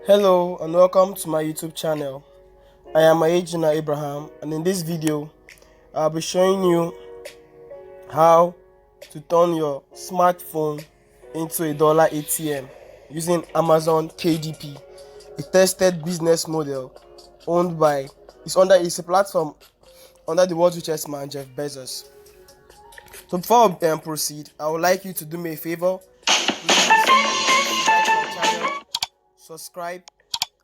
Hello and welcome to my YouTube channel. I am Ayejina Abraham, and in this video I'll be showing you how to turn your smartphone into a dollar ATM using Amazon KDP, a tested business model owned by it's a platform under the world's richest man, Jeff Bezos. So before I proceed, I would like you to do me a favor. Please like my channel, subscribe,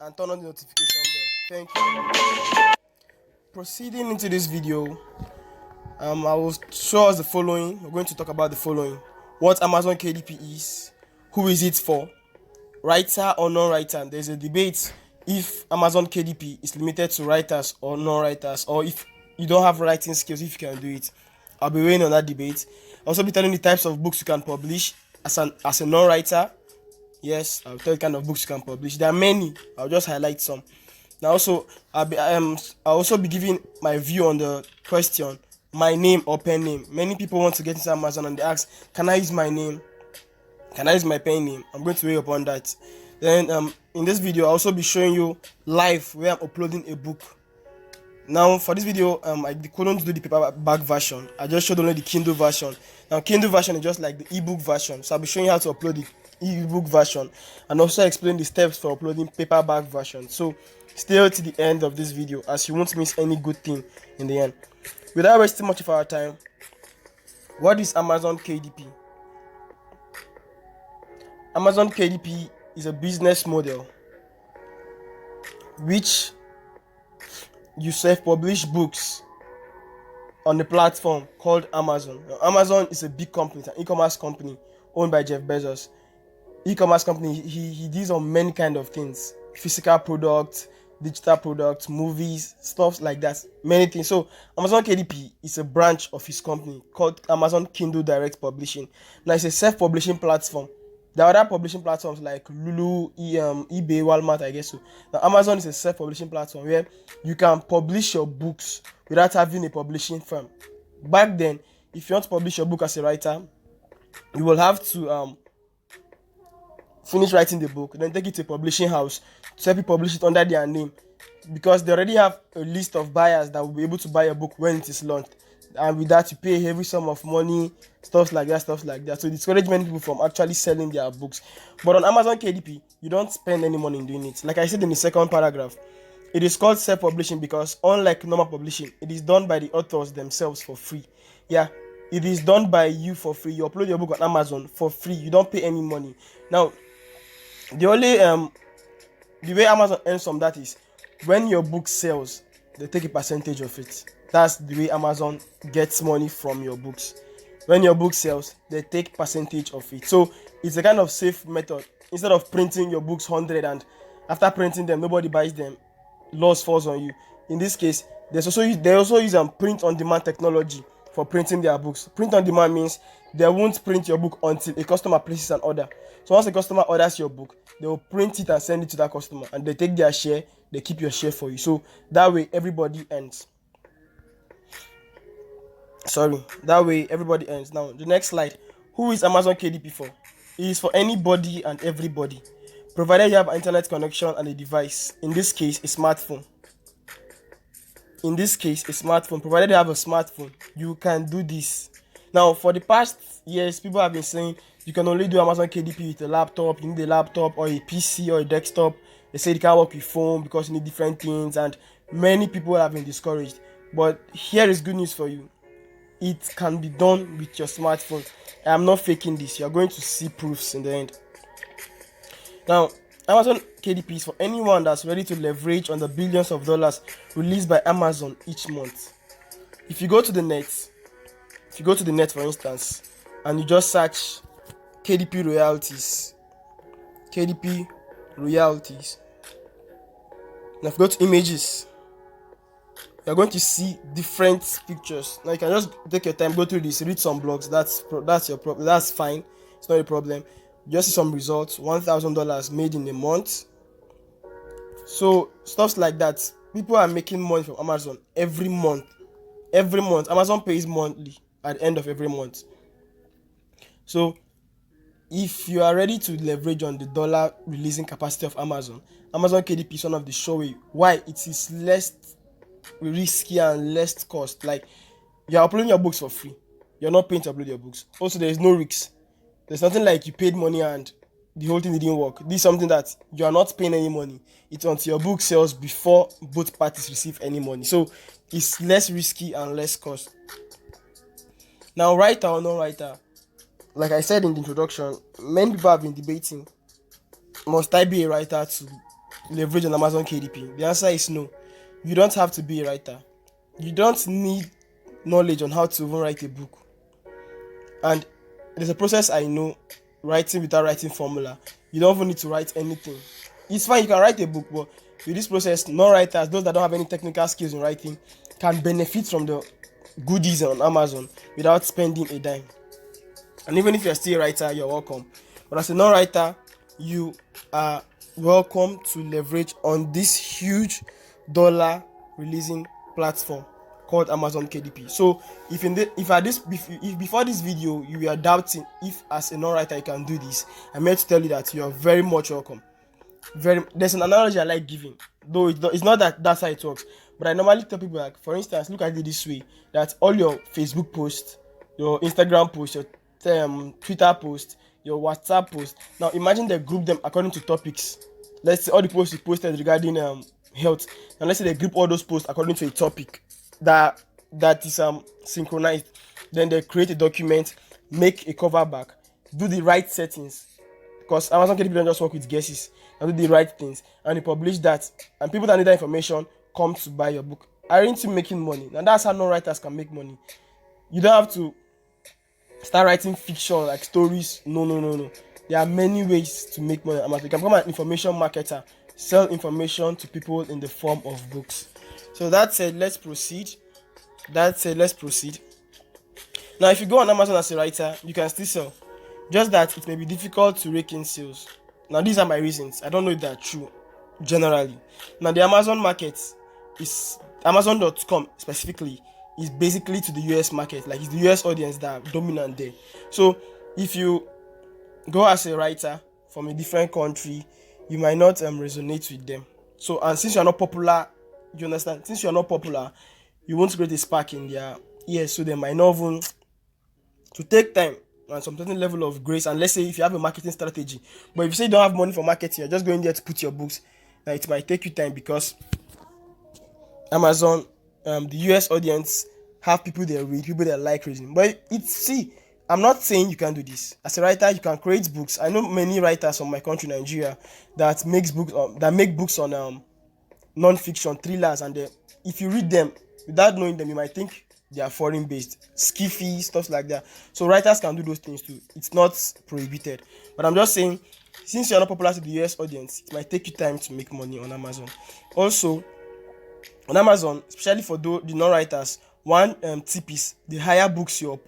and turn on the notification bell. Thank you. Proceeding into this video, I will show us the following. We're going to talk about the following: what Amazon KDP is, who is it for, writer or non-writer. There's a debate if Amazon KDP is limited to writers or non-writers, or if you don't have writing skills, if you can do it. I'll be weighing on that debate. I'll also be telling the types of books you can publish as a non-writer. Yes, I'll tell you the kind of books you can publish. There are many. I'll just highlight some. Now also I'll also be giving my view on the question, my name or pen name. Many people want to get into Amazon and they ask, can I use my name? Can I use my pen name? I'm going to weigh upon that. Then in this video I'll also be showing you live where I'm uploading a book. Now for this video I couldn't do the paperback version. I just showed only the Kindle version. Now Kindle version is just like the ebook version, so I'll be showing you how to upload the ebook version and also explain the steps for uploading paperback version. So stay to the end of this video as you won't miss any good thing in the end. Without wasting much of our time, what is Amazon KDP? Amazon KDP is a business model which you self-publish books on a platform called Amazon. Now, Amazon is a big company, it's an e-commerce company owned by Jeff Bezos. E-commerce company, he deals on many kind of things: physical products, digital products, movies, stuff like that, many things. So Amazon KDP is a branch of his company called Amazon Kindle Direct Publishing. Now it's a self-publishing platform. There are other publishing platforms like Lulu, eBay, Walmart, I guess so. Now Amazon is a self-publishing platform where you can publish your books without having a publishing firm. Back then, if you want to publish your book as a writer, you will have to finish writing the book, then take it to a publishing house to help you publish it under their name, because they already have a list of buyers that will be able to buy a book when it is launched. And with that, you pay a heavy sum of money, stuff like that. So it discourages many people from actually selling their books. But on Amazon KDP, you don't spend any money in doing it. Like I said in the second paragraph, it is called self-publishing because unlike normal publishing, it is done by the authors themselves for free. Yeah, it is done by you for free. You upload your book on Amazon for free. You don't pay any money. Now, the way Amazon earns from that is when your book sells, they take a percentage of it. That's the way Amazon gets money from your books. When your book sells, they take percentage of it. So it's a kind of safe method. Instead of printing your books 100 and after printing them nobody buys them, loss falls on you. In this case, they also use print on demand technology for printing their books. Print on demand means they won't print your book until a customer places an order. So once a customer orders your book, they will print it and send it to that customer, and they take their share, they keep your share for you. So that way everybody ends. That way everybody ends. Now the next slide. Who is Amazon KDP for? It is for anybody and everybody, provided you have an internet connection and a device. In this case, a smartphone. Provided you have a smartphone, you can do this. Now for the past years, people have been saying you can only do Amazon KDP with a laptop. You need a laptop or a PC or a desktop. They say you can't work with phone because you need different things, and many people have been discouraged. But here is good news for you: it can be done with your smartphone. I am not faking this. You are going to see proofs in the end. Now, Amazon KDP is for anyone that's ready to leverage on the billions of dollars released by Amazon each month. If you go to the net, for instance, and you just search KDP royalties, now if you go to images, you're going to see different pictures. Now you can just take your time, go through this, read some blogs. That's your problem. That's fine. It's not a problem. Just see some results. $1,000 made in a month. So stuff like that. People are making money from Amazon every month. Amazon pays monthly at the end of every month. So if you are ready to leverage on the dollar releasing capacity of Amazon KDP is one of the sure way why it is less risky and less cost. Like, you're uploading your books for free. You're not paying to upload your books. Also, there is no risk. There's nothing like you paid money and the whole thing didn't work. This is something that you are not paying any money. It's until your book sells before both parties receive any money. So it's less risky and less cost. Now, writer or non-writer, like I said in the introduction, many people have been debating, must I be a writer to leverage on Amazon KDP? The answer is no. You don't have to be a writer. You don't need knowledge on how to even write a book. And there's a process I know, writing without writing formula. You don't even need to write anything. It's fine, you can write a book, but with this process, non-writers, those that don't have any technical skills in writing, can benefit from the goodies on Amazon without spending a dime. And even if you're still a writer, you're welcome. But as a non-writer, you are welcome to leverage on this huge dollar releasing platform called Amazon KDP. So if before this video you were doubting if as a non-writer you can do this, I'm here to tell you that you are very much welcome. There's an analogy I like giving, though it's not that that's how it works, but I normally tell people, like, for instance, look at it this way, that all your Facebook posts, your Instagram posts, your Twitter posts, your WhatsApp posts, now imagine they group them according to topics. Let's say all the posts you posted regarding health, and let's say they group all those posts according to a topic that is synchronized. Then they create a document, make a cover back, do the right settings, because Amazon KDP don't just work with guesses, and do the right things, and you publish that, and people that need that information come to buy your book. Aren't you making money? Now that's how non-writers can make money. You don't have to start writing fiction like stories. No. There are many ways to make money on Amazon. You can become an information marketer, sell information to people in the form of books. So that said, let's proceed. Now, if you go on Amazon as a writer, you can still sell. Just that it may be difficult to rake in sales. Now, these are my reasons. I don't know if they're true generally. Now, the Amazon market is Amazon.com specifically is basically to the US market. Like, it's the US audience that are dominant there. So if you go as a writer from a different country, you might not resonate with them. So, and since you're not popular, you understand? Since you're not popular, you won't create a spark in their ears, so they might not even to take time and some certain level of grace. And let's say if you have a marketing strategy, but if you say you don't have money for marketing, you're just going there to put your books, now it might take you time, because Amazon, the US audience have people they read, people they like reading. But I'm not saying you can do this. As a writer, you can create books. I know many writers from my country, Nigeria, that make books on non-fiction thrillers, and if you read them without knowing them, you might think they are foreign based, skiffy stuff like that. So writers can do those things too. It's not prohibited. But I'm just saying, since you're not popular to the US audience, it might take you time to make money on Amazon. Also, on Amazon, especially for the non-writers, one tip is the higher books you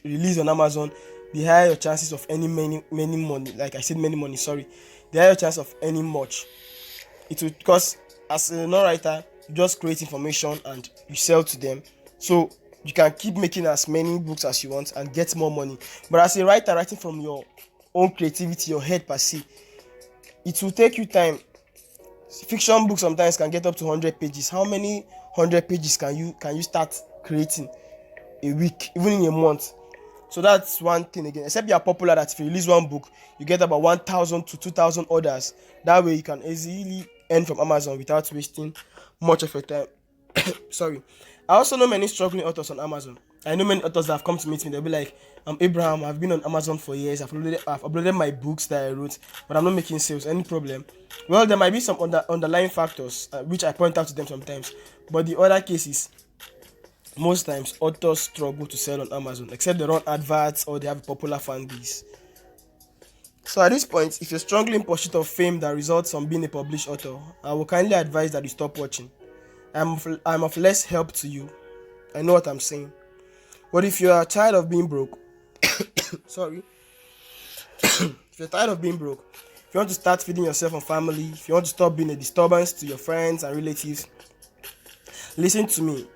release on Amazon, the higher your chances of any many money. Like I said, many money. Sorry, the higher chance of any much. It will, because as a non-writer, you just create information and you sell to them, so you can keep making as many books as you want and get more money. But as a writer, writing from your own creativity, your head per se, it will take you time. Fiction books sometimes can get up to 100 pages. How many 100 pages can you start creating a week, even in a month? So that's one thing again. Except you are popular, that if you release one book, you get about 1,000 to 2,000 orders. That way you can easily earn from Amazon without wasting much of your time. Sorry. I also know many struggling authors on Amazon. I know many authors that have come to meet me. They'll be like, Abraham, I've been on Amazon for years. I've uploaded my books that I wrote, but I'm not making sales. Any problem? Well, there might be some underlying factors, which I point out to them sometimes. But the other cases, most times authors struggle to sell on Amazon, except they run adverts or they have a popular fan base. So at this point, if you're struggling in pursuit of fame that results from being a published author, I will kindly advise that you stop watching. I'm of less help to you. I know what I'm saying. But if you are tired of being broke, sorry, if you're tired of being broke, if you want to start feeding yourself and family, if you want to stop being a disturbance to your friends and relatives, listen to me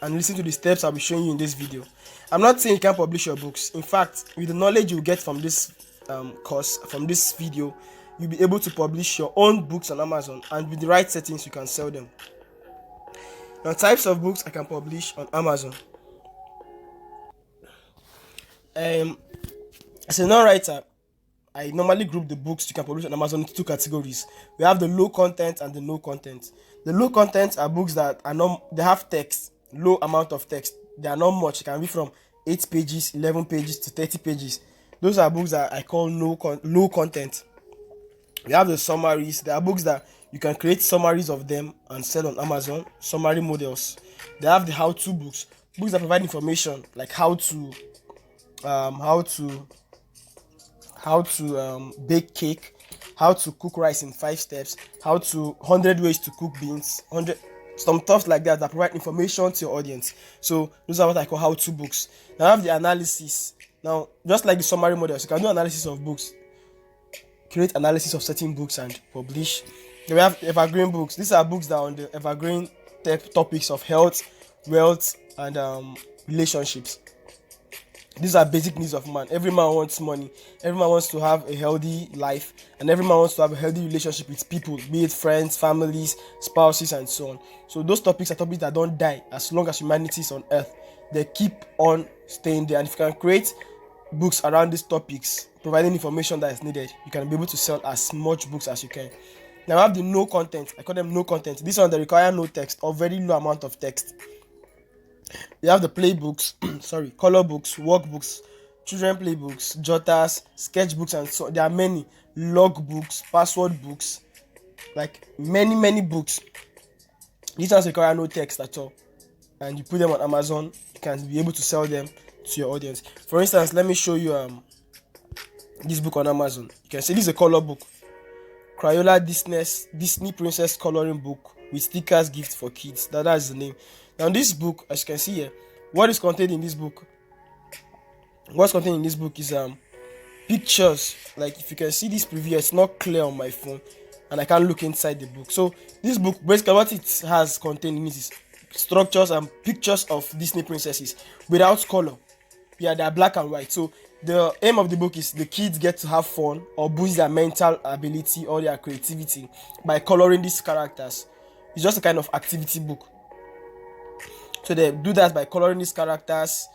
and listen to the steps I'll be showing you in this video. I'm not saying you can't publish your books. In fact, with the knowledge you get from this course, from this video, you'll be able to publish your own books on Amazon, and with the right settings you can sell them. Now, types of books I can publish on Amazon. As a non-writer, I normally group the books you can publish on Amazon into two categories. We have the low content and the no content. The low content are books that are not, they have text, low amount of text. They are not much. It can be from 8 pages, 11 pages to 30 pages. Those are books that I call low content. We have the summaries. There are books that you can create summaries of them and sell on Amazon, summary models. They have the how-to books, books that provide information like how to bake cake, how to cook rice in 5 steps, how to 100 ways to cook beans, 100 some stuff like that provide information to your audience. So those are what I call how-to books. Now I have the analysis. Now, just like the summary models, you can do analysis of books, create analysis of certain books and publish. Then we have evergreen books. These are books that are on the evergreen topics of health, wealth, and relationships. These are basic needs of man. Every man wants money. Every man wants to have a healthy life, and every man wants to have a healthy relationship with people, be it friends, families, spouses, and so on. So those topics are topics that don't die as long as humanity is on earth. They keep on staying there, and if you can create books around these topics, providing information that is needed, you can be able to sell as much books as you can. Now I have the no content. I call them no content. This one, they require no text or very low amount of text. We have the playbooks, color books, workbooks, children playbooks, jotters, sketchbooks, and so there are many log books, password books, like many books. These ones require no text at all, and you put them on Amazon, you can be able to sell them to your audience. For instance, let me show you this book on Amazon. You can see this is a color book, Crayola Disney Princess coloring book with stickers gift for kids. That's the name. Now this book, as you can see here, what is contained in this book? What's contained in this book is pictures. Like if you can see this preview, it's not clear on my phone, and I can't look inside the book. So this book, basically, what it has contained in it is structures and pictures of Disney princesses without color. Yeah, they are black and white. So the aim of the book is the kids get to have fun or boost their mental ability or their creativity by coloring these characters. It's just a kind of activity book. So they do that by coloring these characters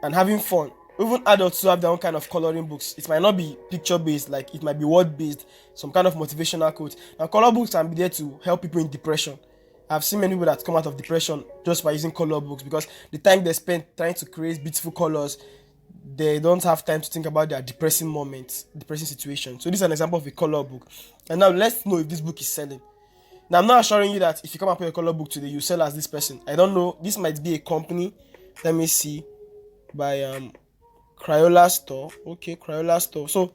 and having fun. Even adults who have their own kind of coloring books. It might not be picture based, like it might be word based, some kind of motivational quote. Now color books can be there to help people in depression. I've seen many people that come out of depression just by using color books, because the time they spend trying to create beautiful colors, they don't have time to think about their depressing moments, depressing situation. So this is an example of a color book. And now let's know if this book is selling. Now I'm not assuring you that if you come up with a color book today, you sell as this person. I don't know. This might be a company. Let me see. By Crayola Store. Okay, Crayola Store. So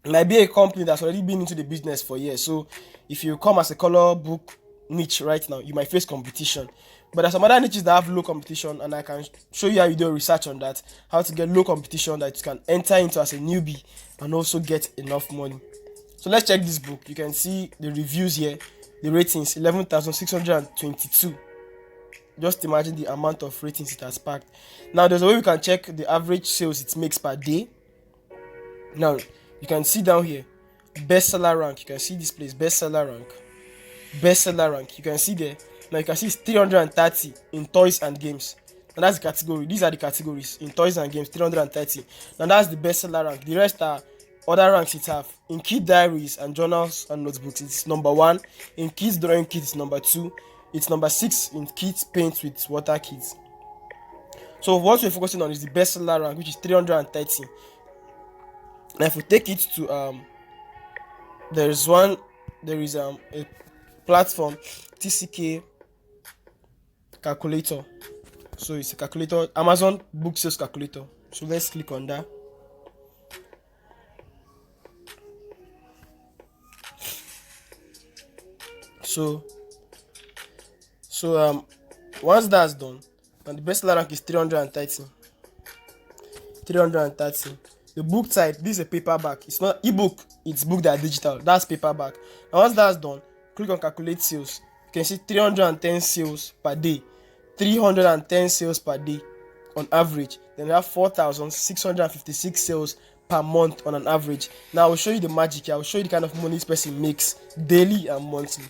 it might be a company that's already been into the business for years. So if you come as a color book niche right now, you might face competition. But there's some other niches that have low competition, and I can show you how you do research on that, how to get low competition that you can enter into as a newbie and also get enough money. So let's check this book. You can see the reviews here, the ratings 11,622. Just imagine the amount of ratings it has packed. Now there's a way we can check the average sales it makes per day. Now you can see down here bestseller rank. You can see this place, bestseller rank. You can see there. Now you can see it's 330 in toys and games. And that's the category. These are the categories in toys and games, 330. Now that's the bestseller rank. The rest are other ranks it have. In kid diaries and journals and notebooks, it's number 1. In kids drawing kits, it's number 2. It's number 6 in kids paint with water kids. So what we're focusing on is the bestseller rank, which is 330. Now if we take it to there is a platform, TCK calculator. So it's a calculator, Amazon book sales calculator. So let's click on that. So once that's done, and the bestseller rank is 330. The book type, this is a paperback. It's not ebook, it's book that are digital. That's paperback. And once that's done, click on calculate sales. You can see 310 sales per day. 310 sales per day on average. Then we have 4,656 sales per month on an average. Now I will show you the magic here. I will show you the kind of money this person makes daily and monthly.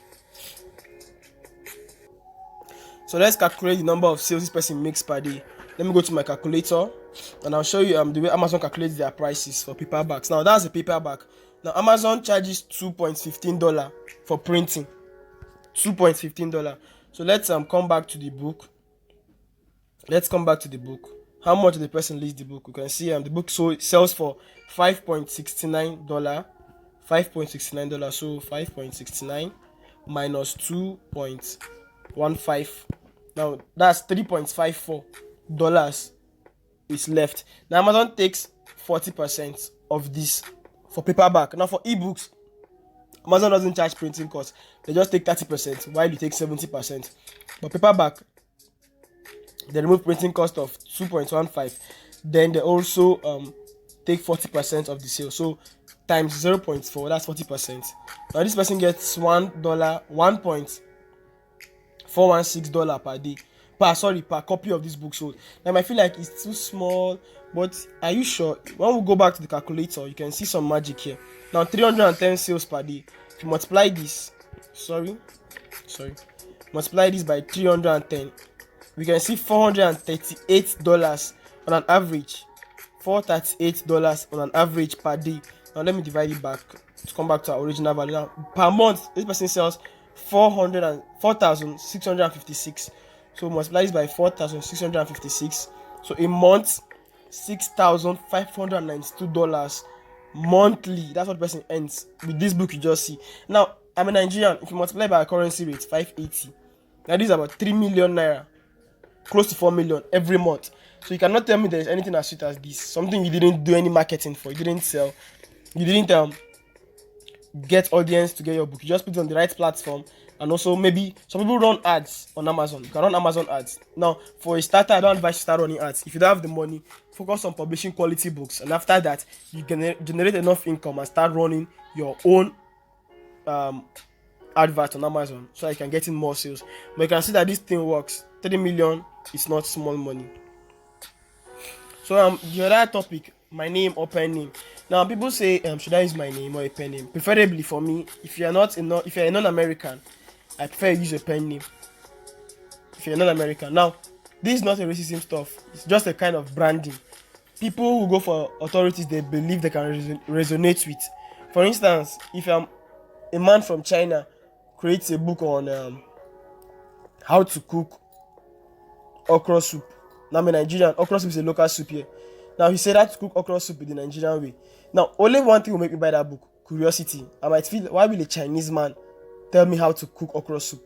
So let's calculate the number of sales this person makes per day. Let me go to my calculator and I'll show you the way Amazon calculates their prices for paperbacks. Now that's a paperback. Now Amazon charges $2.15 for printing. $2.15. So let's come back to the book. Let's come back to the book. How much did the person list the book? You can see the book sells for $5.69. $5.69. So 5.69 minus 2.15. Now that's $3.54 is left. Now Amazon takes 40% of this for paperback. Now for ebooks, Amazon doesn't charge printing costs. They just take 30% while you take 70%. But paperback, they remove printing cost of 2.15. Then they also take 40% of the sale. So times 0.4, that's 40%. Now this person gets $1.416 per day. Per copy of this book sold. Now I might feel like it's too small, but are you sure? When we go back to the calculator, you can see some magic here. Now 310 sales per day. If you multiply this, multiply this by 310, we can see $438 on an average. $438 on an average per day. Now let me divide it back to come back to our original value. Now per month, this person sells 4,656. So multiply this by 4,656. So a month, $6,592 monthly. That's what the person earns with this book you just see. Now I'm a Nigerian. If you multiply by our currency rate, 580. Now this is about 3 million naira, close to 4 million every month. So you cannot tell me there is anything as sweet as this. Something you didn't do any marketing for, you didn't sell, you didn't get audience to get your book. You just put it on the right platform. And also maybe some people run ads on Amazon. You can run Amazon ads. Now for a starter, I don't advise you start running ads. If you don't have the money, focus on publishing quality books, and after that you can generate enough income and start running your own advert on Amazon so I can get in more sales. But you can see that this thing works. 30 million is not small money. So the other topic, my name or pen name. Now people say should I use my name or a pen name? Preferably for me, if you're a non-American, I prefer use a pen name. If you're non-American. Now this is not a racism stuff. It's just a kind of branding. People who go for authorities they believe they can resonate with. For instance, if a man from China creates a book on how to cook okra soup. Now I'm a Nigerian. Okra soup is a local soup here. Now he said how to cook okra soup the Nigerian way. Now only one thing will make me buy that book: curiosity. I might feel, why will a Chinese man tell me how to cook okra soup,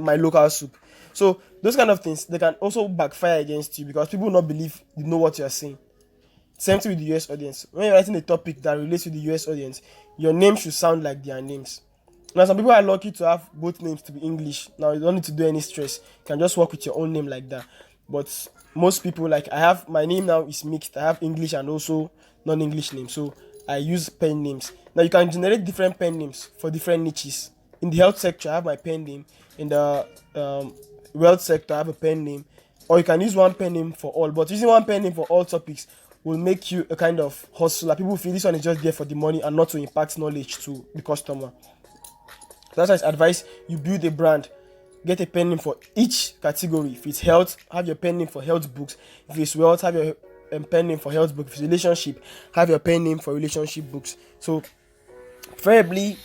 my local soup? So those kind of things, they can also backfire against you because people will not believe you know what you are saying. Same thing with the US audience. When you're writing a topic that relates to the US audience, your name should sound like their names. Now some people are lucky to have both names to be English. Now you don't need to do any stress. You can just work with your own name like that. But most people, like I have, my name now is mixed. I have English and also non-English names. So I use pen names. Now you can generate different pen names for different niches. In the health sector, I have my pen name. In the wealth sector, I have a pen name. Or you can use one pen name for all. But using one pen name for all topics will make you a kind of hustler. People feel this one is just there for the money and not to impact knowledge to the customer. That's why I advise you build a brand. Get a pen name for each category. If it's health, have your pen name for health books. If it's wealth, have your pen name for health books. If it's relationship, have your pen name for relationship books. So preferably,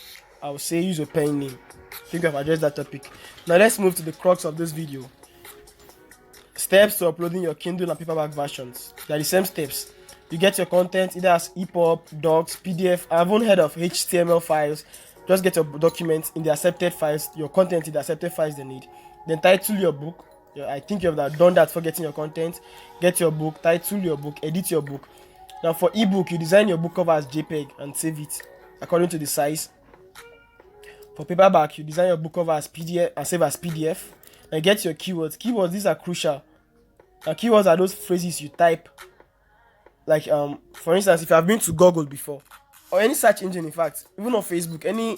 I would say use a pen name. I think I've addressed that topic. Now let's move to the crux of this video. Steps to uploading your Kindle and paperback versions. They are the same steps. You get your content either as EPUB, docs, PDF. I haven't heard of HTML files. Just get your documents in the accepted files, your content in the accepted files they need. Then title your book. I think you have done that for getting your content. Get your book, title your book, edit your book. Now for ebook, you design your book cover as JPEG and save it according to the size. For paperback, you design your book cover as PDF and save as PDF. And get your keywords. Keywords, these are crucial. Now keywords are those phrases you type. Like for instance, if you have been to Google before, or any search engine, in fact, even on Facebook, any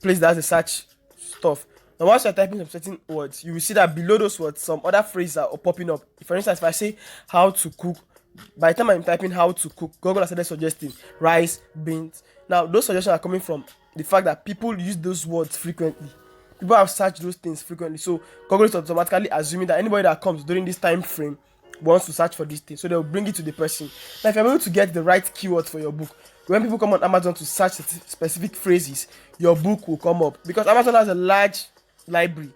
place that has a search stuff. Now once you're typing some certain words, you will see that below those words, some other phrases are popping up. For instance, if I say how to cook by the time I'm typing how to cook, Google has started suggesting rice, beans. Now those suggestions are coming from the fact that people use those words frequently. People have searched those things frequently, so Google is automatically assuming that anybody that comes during this time frame wants to search for this thing, so they'll bring it to the person. Now if you're able to get the right keywords for your book, when people come on Amazon to search specific phrases, your book will come up, because Amazon has a large library,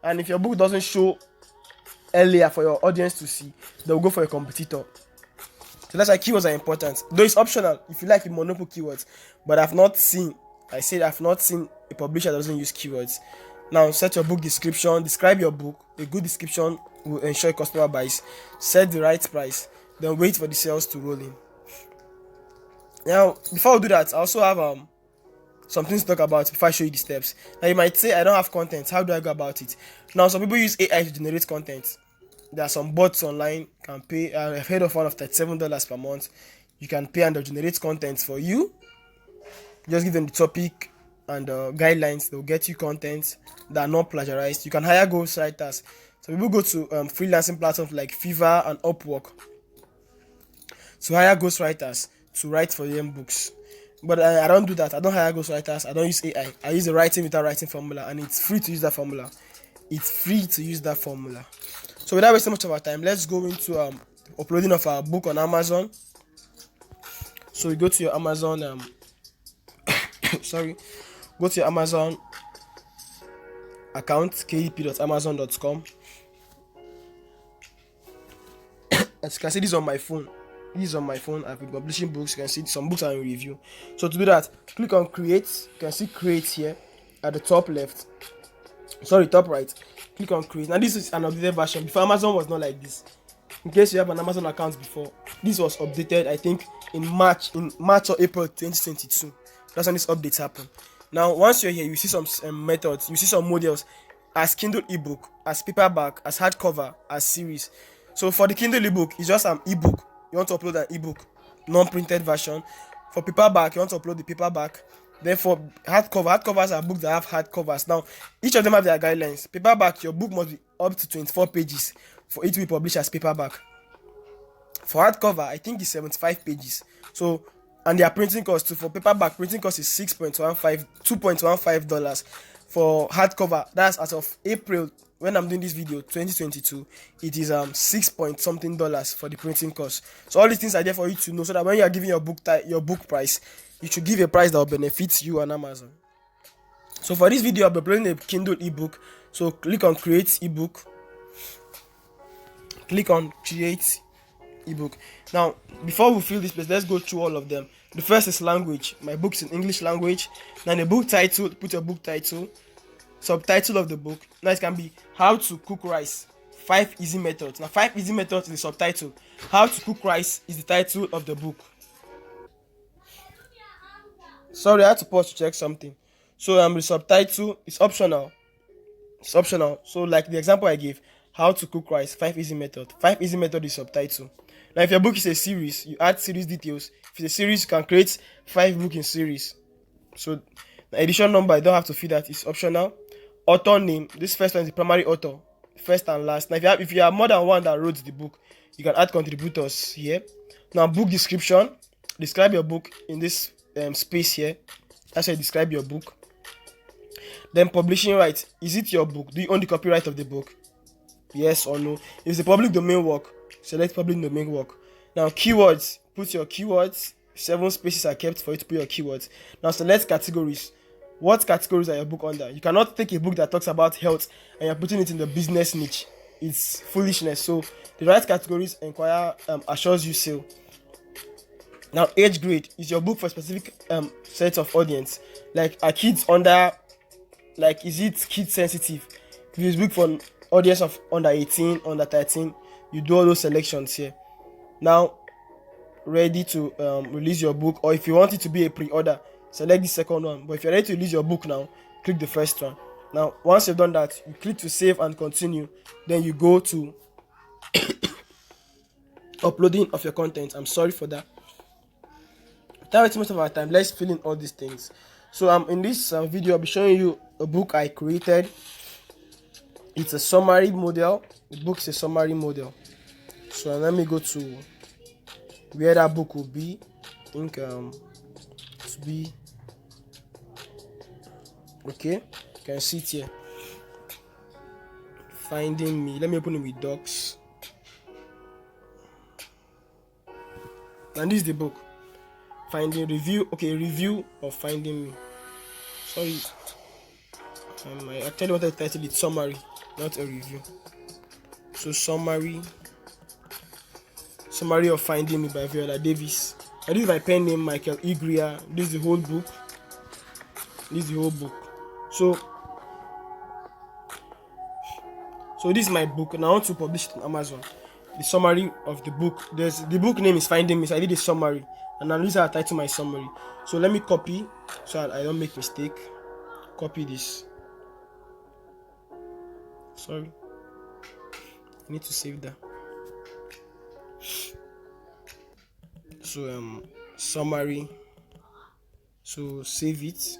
and if your book doesn't show earlier for your audience to see, they'll go for a competitor. So that's why keywords are important. Though it's optional if you like, you monopoly keywords, but I've not seen a publisher that doesn't use keywords. Now set your book description, describe your book. A good description will ensure customer buys. Set the right price, then wait for the sales to roll in. Now before we do that, I also have some things to talk about before I show you the steps. Now you might say, I don't have content, how do I go about it? Now some people use AI to generate content. There are some bots online, can pay. I've heard of one of $37 per month. You can pay and they'll generate content for you. Just give them the topic and guidelines. They'll get you content that are not plagiarized. You can hire ghostwriters. So people go to freelancing platforms like Fiverr and Upwork to hire ghostwriters to write for them books. But I don't do that. I don't hire ghostwriters. I don't use AI. I use the writing without writing formula, and it's free to use that formula. So without wasting much of our time, let's go into uploading of our book on Amazon. So you go to your Amazon go to your Amazon account, kdp.amazon.com. As you can see, this is on my phone. I've been publishing books. You can see some books are in review. So to do that, click on create. You can see create here at the top left. Top right. Click on create. Now this is an updated version. Before, Amazon was not like this. In case you have an Amazon account before, this was updated, I think, in March or April 2022. That's when these updates happen. Now once you're here, you see some methods, you see some models as Kindle ebook, as paperback, as hardcover, as series. So for the Kindle ebook, it's just an ebook. You want to upload an ebook, non-printed version. For paperback, you want to upload the paperback. Then for hardcovers are books that have hardcovers. Now each of them have their guidelines. Paperback, your book must be up to 24 pages for it to be published as paperback. For hardcover, I think it's 75 pages. So, and their printing cost too. For paperback, printing cost is $2.15. For hardcover, that's as of April when I'm doing this video, 2022, it is $6 something for the printing cost. So all these things are there for you to know, so that when you are giving your book price, you should give a price that will benefit you on Amazon. So for this video, I'll be uploading a Kindle ebook. So click on create ebook. Click on create ebook. Now before we fill this place, let's go through all of them. The first is language. My book's in English language. Now the book title, put your book title. Subtitle of the book. Now it can be how to cook rice, 5 easy methods. Now 5 easy methods is the subtitle. How to cook rice is the title of the book. Sorry, I had to pause to check something. So the subtitle is optional. So like the example I gave, how to cook rice, 5 easy method. 5 easy method is subtitle. Now if your book is a series, you add series details. If it's a series, you can create 5 books in series. So the edition number, I don't have to fill that, it's optional. Author name, this first one is the primary author, first and last. Now if you have more than one that wrote the book, you can add contributors here. Now book description, describe your book in this space here. That's how you describe your book. Then publishing rights, is it your book? Do you own the copyright of the book? Yes or no? If it's a public domain work, select public domain work. Now keywords, put your keywords. 7 spaces are kept for you to put your keywords. Now select categories. What categories are your book under? You cannot take a book that talks about health and you're putting it in the business niche. It's foolishness. So the right categories inquire assures you sale. Now age grade, is your book for a specific set of audience? Like are kids under, like is it kid sensitive? If it's book for audience of under 18, under 13, you do all those selections here. Now ready to release your book, or if you want it to be a pre-order, select the second one. But if you're ready to release your book now, click the first one. Now once you've done that, you click to save and continue. Then you go to uploading of your content. I'm sorry for that. Without wasting much of our time, let's fill in all these things. So in this video, I'll be showing you a book I created. It's a summary model. The book is a summary model. So let me go to where that book will be. I think to be okay. You can see it here. Finding Me. Let me open it with docs. And this is the book. Finding Review. Okay, review of Finding Me. Sorry. I actually wanted to title it summary, not a review. So summary of Finding Me by Viola Davis. And this is my pen name, Michael E. Greer. This is the whole book. So this is my book, and I want to publish it on Amazon. The summary of the book. The book name is Finding Me, so I did a summary, and now this is how I title my summary. So let me copy so I don't make mistake. Copy this. Sorry, I need to save that. So summary. So save it.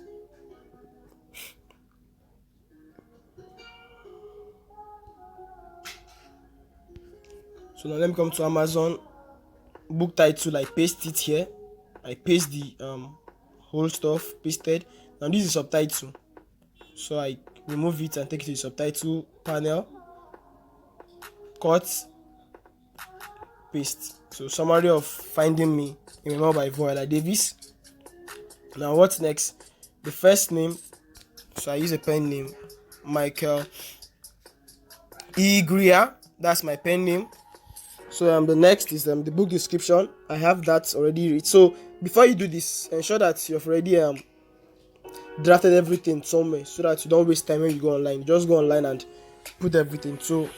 So now let me come to Amazon. Book title, I paste it here. I paste the whole stuff, pasted. Now this is subtitle. So I remove it and take it to the subtitle panel. Cut, paste. So summary of Finding Me, remembered by Viola Davis. Now what's next? The first name. So I use a pen name, Michael E. Greer. That's my pen name. So the next is the book description. I have that already read. So before you do this, ensure that you've already drafted everything somewhere, so that you don't waste time when you go online. Just go online and put everything. So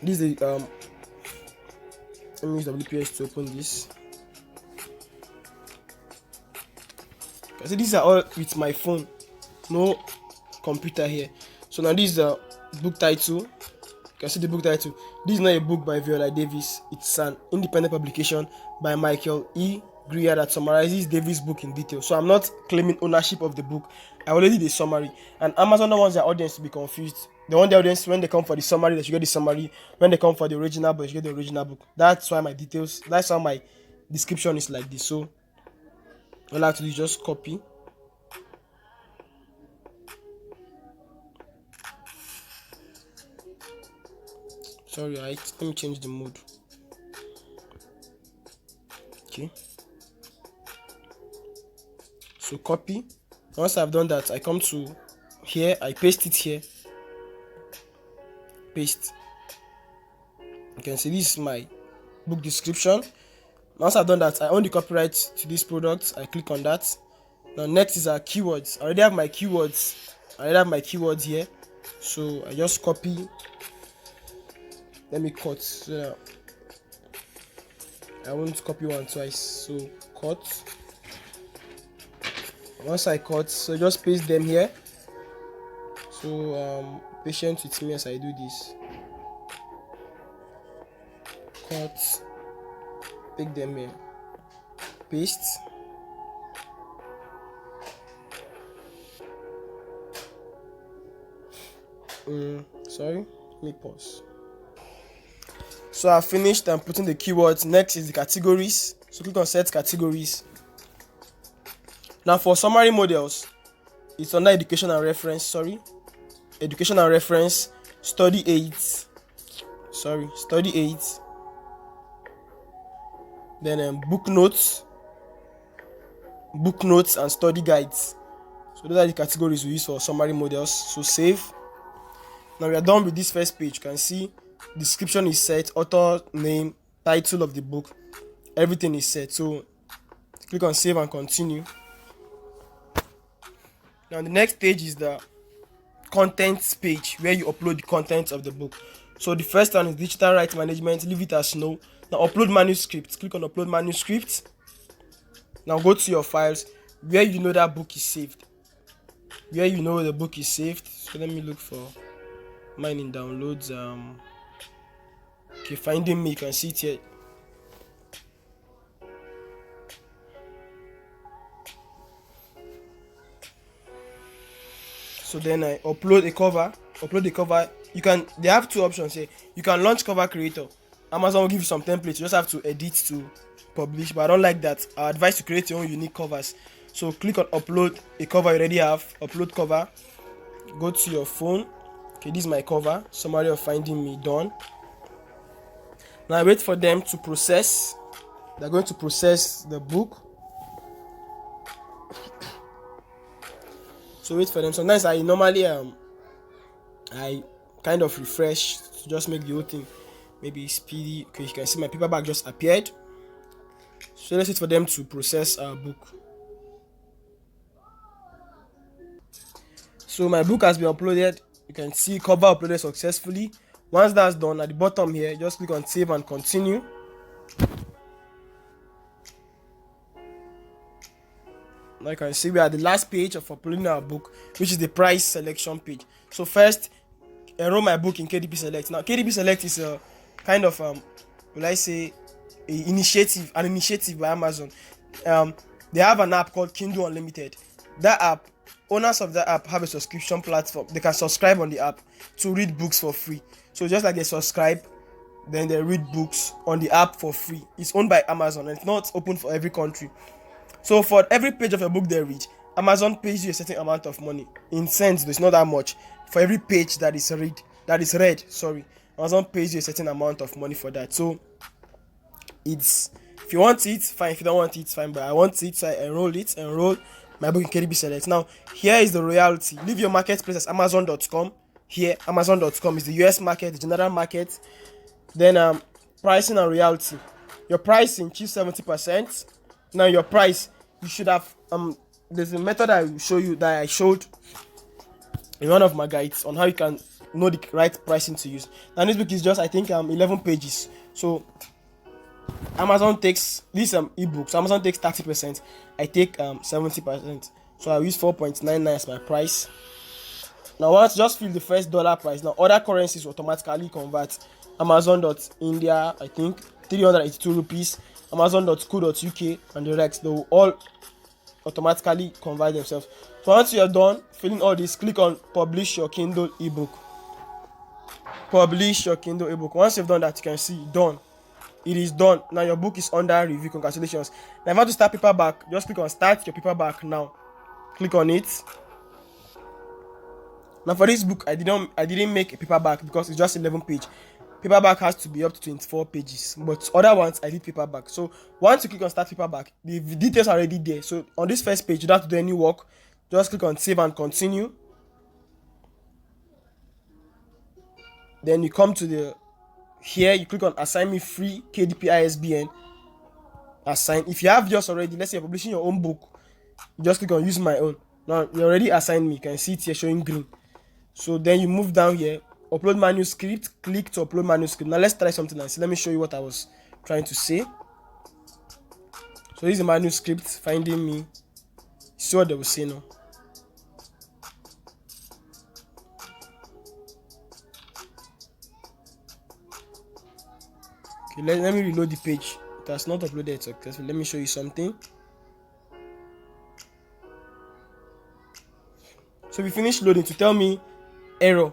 this is the let me use WPS to open this. So these are all with my phone, no computer here. So now this is the book title. You can see the book title. This is not a book by Viola Davis. It's an independent publication by Michael E. Greer that summarizes Davis' book in detail. So I'm not claiming ownership of the book. I already did a summary. And Amazon don't want their audience to be confused. They want the audience, when they come for the summary, that you get the summary. When they come for the original book, you get the original book. That's why that's why my description is like this. So all I have to do is just copy. Sorry, let me change the mode. Okay. So copy. Once I've done that, I come to here, I paste it here. Paste. You can see this is my book description. Once I've done that, I own the copyright to this product. I click on that. Now next is our keywords. I already have my keywords here. So I just copy. Let me cut. So I won't copy one twice. So cut. Once I cut, so just paste them here. So patient with me as I do this. Cut. Take them here. Paste. Sorry. Let me pause. So I finished and putting the keywords. Next is the categories. So click on set categories. Now for summary models, it's under education and reference. Education and reference, study aids. Study aids. Then book notes and study guides. So those are the categories we use for summary models. So save. Now we are done with this first page. You can see description is set, author name, title of the book, everything is set. So click on save and continue. Now the next page is the contents page, where you upload the content of the book. So the first one is digital rights management, leave it as no. Now upload manuscript. Click on upload manuscript. Now go to your files where you know that book is saved. Where you know the book is saved. So let me look for mine in downloads. Okay, Finding Me, you can see it here. So then I upload a cover. They have two options here. You can launch cover creator. Amazon will give you some templates. You just have to edit to publish, but I don't like that. I advise to create your own unique covers. So click on upload a cover you already have, upload cover, go to your phone. Okay, this is my cover, summary of finding me, done. Now I wait for them to process. They're going to process the book. So wait for them. Sometimes I normally I kind of refresh to just make the whole thing maybe speedy. Okay, you can see my paperback just appeared. So let's wait for them to process our book. So my book has been uploaded. You can see cover uploaded successfully. Once that's done, at the bottom here, just click on save and continue. Now you can see we are at the last page of uploading our book, which is the price selection page. So first, enroll my book in KDP Select. Now KDP Select is a kind of will I say an initiative by Amazon. They have an app called Kindle Unlimited. That app, owners of that app have a subscription platform. They can subscribe on the app to read books for free. So just like they subscribe, then they read books on the app for free. It's owned by Amazon and it's not open for every country. So for every page of a book they read, Amazon pays you a certain amount of money. In cents, though, it's not that much. For every page that is read, Amazon pays you a certain amount of money for that. So it's, if you want it, fine. If you don't want it, fine. But I want it, so I enroll my book in KDP Select. Now here is the royalty. Leave your marketplace as Amazon.com. Here, Amazon.com is the US market, the general market. Then pricing and royalty. Your pricing, choose 70%. Now your price, you should have there's a method I will show you that I showed in one of my guides on how you can know the right pricing to use. Now this book is just, I think, 11 pages. So Amazon takes this ebook. So Amazon takes 30%. I take 70%. So I use 4.99 as my price. Now once just fill the first dollar price. Now other currencies automatically convert. Amazon.India, I think 382 rupees. Amazon.co.uk and the rest, they will all automatically convert themselves. So once you're done filling all this, click on publish your Kindle ebook. Publish your Kindle ebook. Once you've done that, you can see done. It is done. Now your book is under review. Congratulations. Now if you want to start paperback, just click on start your paperback now. Click on it. Now for this book, I didn't make a paperback because it's just 11 page. Paperback has to be up to 24 pages, but other ones I did paperback. So once you click on start paperback, the details are already there. So on this first page, you don't have to do any work. Just click on save and continue. Then you come to the here, you click on assign me free KDP ISBN. Assign. If you have yours already, let's say you're publishing your own book, you just click on use my own. Now you already assigned me. You can see it here showing green. So then you move down here, upload manuscript, click to upload manuscript. Now let's try something else. Let me show you what I was trying to say. So this is the manuscript, finding me. See what they will say now. Okay, let me reload the page. It has not uploaded successfully. Let me show you something. So we finished loading to tell me error.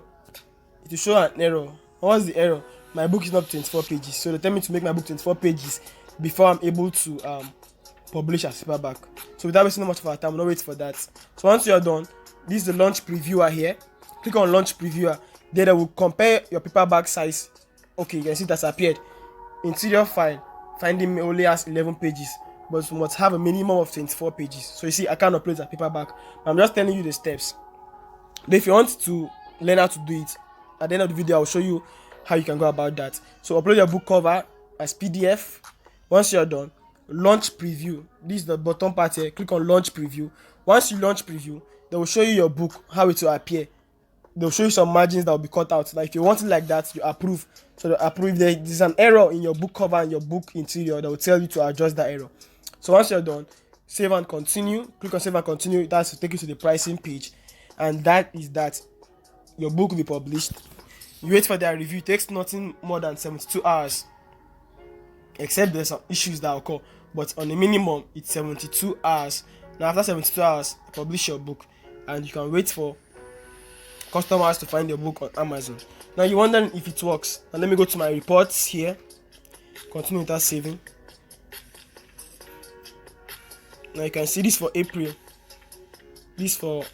It will show an error. What's the error? My book is not 24 pages. So they tell me to make my book 24 pages before I'm able to publish as paperback. So without wasting much of our time, we'll not wait for that. So once you're done, this is the launch previewer here. Click on launch previewer. Then they will compare your paperback size. Okay, you can see that's appeared. Interior file, finding me only has 11 pages, but you must have a minimum of 24 pages. So you see, I can't upload a paperback. I'm just telling you the steps. But if you want to learn how to do it, at the end of the video, I'll show you how you can go about that. So upload your book cover as PDF. Once you're done, launch preview. This is the bottom part here. Click on launch preview. Once you launch preview, they will show you your book, how it will appear. They'll show you some margins that will be cut out. Like if you want it like that, you approve. So they approve. If there's an error in your book cover and your book interior, they will tell you to adjust that error. So once you're done, save and continue. Click on save and continue. That's to take you to the pricing page. And that is that. Your book will be published. You wait for their review. It takes nothing more than 72 hours. Except there's some issues that occur. But on the minimum, it's 72 hours. Now after 72 hours, you publish your book. And you can wait for customers to find your book on Amazon. Now you're wondering if it works. Now let me go to my reports here. Continue without saving. Now you can see this for April. This for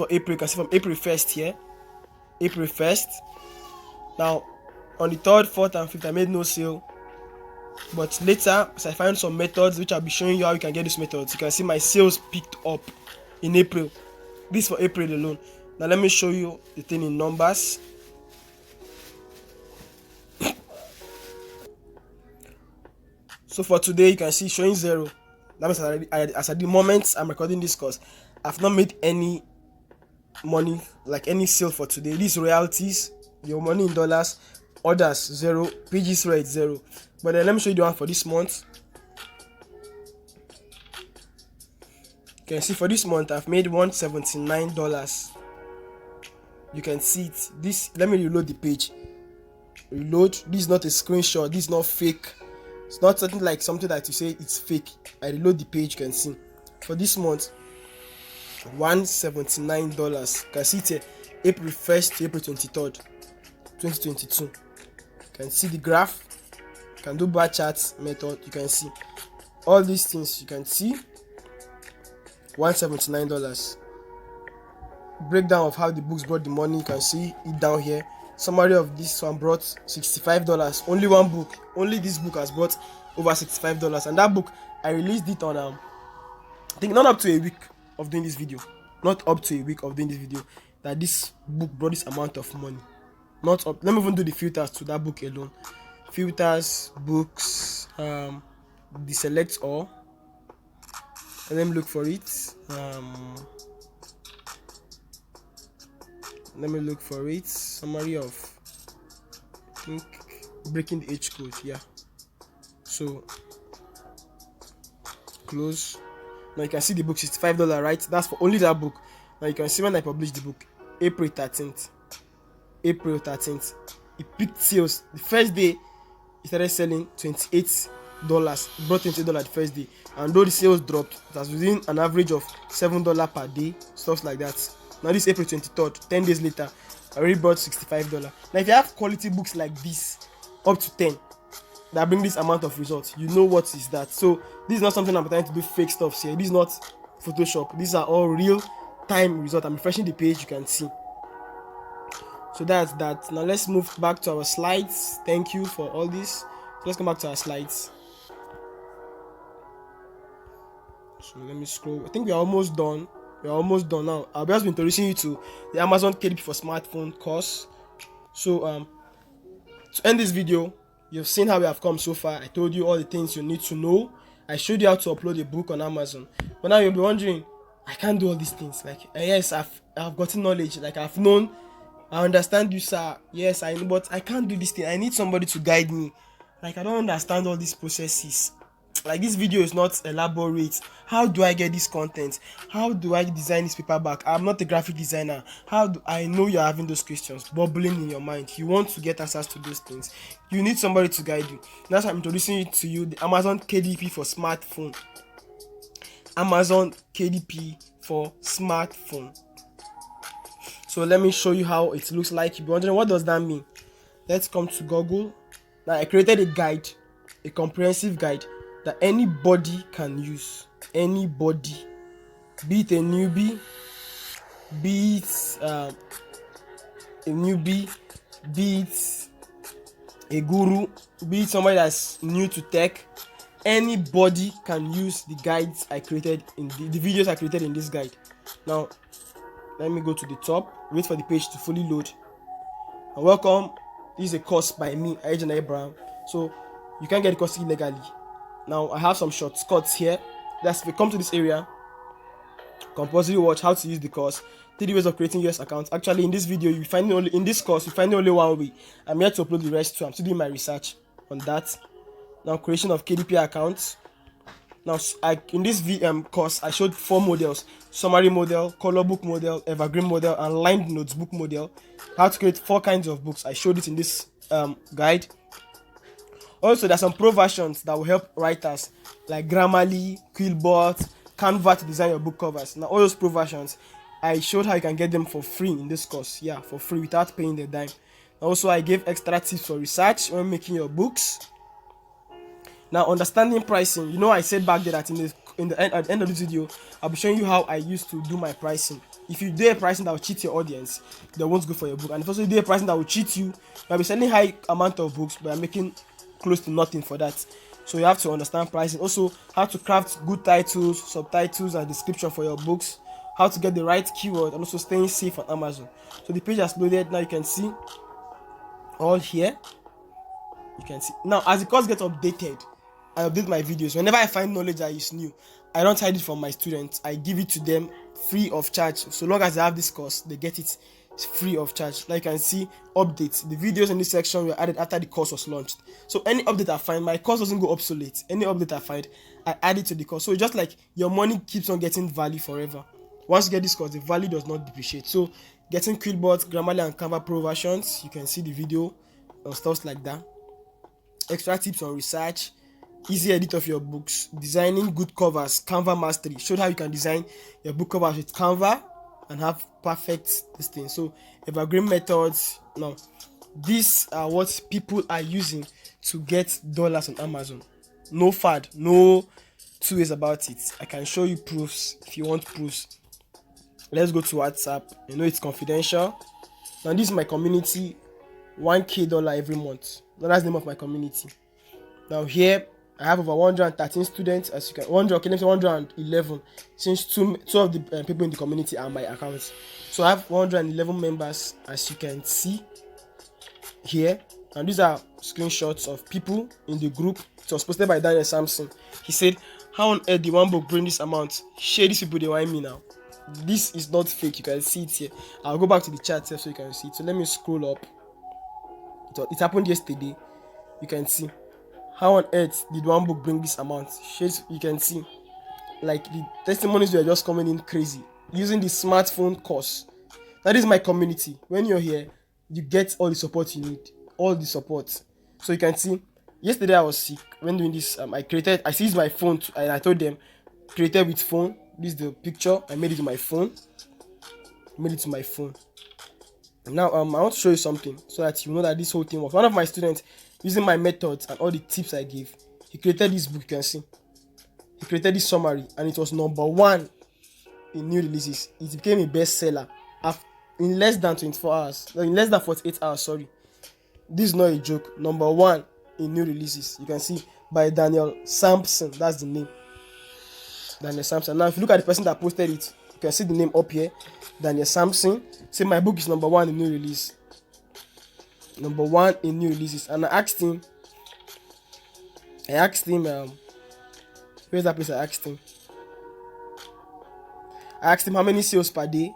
April. You can see from April 1st here. April 1st. Now on the 3rd, 4th, and 5th, I made no sale. But later, as I find some methods which I'll be showing you how you can get these methods, you can see my sales picked up in April. This for April alone. Now let me show you the thing in numbers. So for today, you can see showing 0. That means as at the moment I'm recording this course, I've not made any money, like any sale for today. These royalties, your money in dollars, orders 0, pages rate 0. But then let me show you the one for this month. You can see for this month I've made $179. You can see it. This, let me reload the page. Reload. This is not a screenshot. This is not fake. It's not something like something that you say it's fake. I reload the page. You can see for this month $179. You can see it here, April 1st to April 23rd 2022. You can see the graph. You can do bar charts method. You can see all these things. You can see $179. Breakdown of how the books brought the money. You can see it down here. Summary of this one brought $65. Only one book, only this book has brought over $65. And that book, I released it on I think not up to a week of doing this video. Not up to a week of doing this video, that this book brought this amount of money. Not up. Let me even do the filters to that book alone. Filters, books, the select all. And let me look for it. Let me look for it. Summary of, I think, breaking the H code. Yeah. So close. Now you can see the book $65, right? That's for only that book. Now you can see when I published the book, April 13th. April 13th. It picked sales. The first day it started selling $28. It brought $28 the first day. And though the sales dropped, it was within an average of $7 per day, stuff like that. Now this April 23rd, 10 days later, I already bought $65. Now if you have quality books like this, up to 10, that bring this amount of results, you know what is that. So this is not something I'm trying to do fake stuff here. This is not Photoshop. These are all real time results. I'm refreshing the page, you can see. So that's that. Now let's move back to our slides. Thank you for all this. So let's come back to our slides. So let me scroll. I think we're almost done. We're almost done now. I'll just be introducing you to the Amazon KDP for smartphone course. So to end this video, you've seen how we have come so far. I told you all the things you need to know. I showed you how to upload a book on Amazon. But now you'll be wondering, I can't do all these things. Like, yes, I've gotten knowledge. Like, I've known, I understand you, sir. Yes, I know, but I can't do this thing. I need somebody to guide me. Like, I don't understand all these processes. Like, this video is not elaborate. How do I get this content? How do I design this paperback? I'm not a graphic designer. How do I know you're having those questions bubbling in your mind? You want to get answers to those things. You need somebody to guide you. That's why I'm introducing it to you, the Amazon KDP for smartphone. Amazon KDP for smartphone. So let me show you how it looks like. You'll be wondering, what does that mean? Let's come to Google. Now I created a guide, a comprehensive guide that anybody can use. Anybody, be it a newbie, be it be it a guru, be it somebody that's new to tech. Anybody can use the guides I created in the videos I created in this guide. Now let me go to the top, wait for the page to fully load. And welcome. This is a course by me, Agent Abraham. So you can get the course illegally. Now I have some shortcuts here. That's if you come to this area, compulsory watch how to use the course, 3 ways of creating US accounts. Actually, in this video, you find only in this course, you find only one way. I'm here to upload the rest too. I'm still doing my research on that. Now, creation of KDP accounts. Now, in this course, I showed 4 models: summary model, color book model, evergreen model, and lined notebook model. How to create 4 kinds of books. I showed it in this guide. Also, there's some pro versions that will help writers like Grammarly, Quillbot, Canva to design your book covers. Now, all those pro versions, I showed how you can get them for free in this course. Yeah, for free without paying the dime. Also, I gave extra tips for research when making your books. Now, understanding pricing. You know, I said back there that at the end of this video, I'll be showing you how I used to do my pricing. If you do a pricing that will cheat your audience, they won't go for your book. And if also you do a pricing that will cheat you, you'll be selling high amount of books, but you're making close to nothing for that. So you have to understand pricing. Also, how to craft good titles, subtitles, and description for your books. How to get the right keyword, and also staying safe on Amazon. So the page has loaded. Now you can see all here. You can see now as the course gets updated, I update my videos. Whenever I find knowledge that is new, I don't hide it from my students. I give it to them free of charge. So long as they have this course, they get it free of charge. Like you can see updates. The videos in this section were added after the course was launched. So any update I find, my course doesn't go obsolete. Any update I find, I add it to the course. So just like your money keeps on getting value forever. Once you get this course, the value does not depreciate. So getting Quillbot, Grammarly, and Canva Pro versions, you can see the video and stuff like that. Extra tips on research, easy edit of your books, designing good covers, Canva mastery. Showed how you can design your book covers with Canva and have perfect this thing. So evergreen methods. Now these are what people are using to get dollars on Amazon. No fad, no two ways about it. I can show you proofs if you want proofs. Let's go to WhatsApp. You know it's confidential. Now this is my community, $1K every month. Now that's the name of my community. Now here I have over 113 students, as you can 111, since two of the people in the community are my accounts. So I have 111 members, as you can see here, and these are screenshots of people in the group. It was posted by Daniel Sampson. He said, "How on earth did one book bring this amount? Share these people, they want me now." This is not fake. You can see it here. I'll go back to the chat here so you can see it. So let me scroll up. It happened yesterday. You can see. How on earth did one book bring this amount? You can see, like the testimonies were just coming in crazy using the smartphone course. That is my community. When you're here, you get all the support you need, all the support. So you can see, yesterday I was sick. When doing this, I seized my phone and I told them, created with phone. This is the picture. I made it to my phone. Now I want to show you something so that you know that this whole thing was one of my students. Using my methods and all the tips I gave, he created this book. You can see he created this summary, and it was #1 in new releases. It became a bestseller in less than 24 hours, in less than 48 hours. Sorry, this is not a joke. #1 in new releases. You can see by Daniel Sampson. That's the name, Daniel Sampson. Now if you look at the person that posted it, you can see the name up here, Daniel Sampson. Say my book is #1 in new release. #1 in new releases. And I asked him where's that place? I asked him how many sales per day.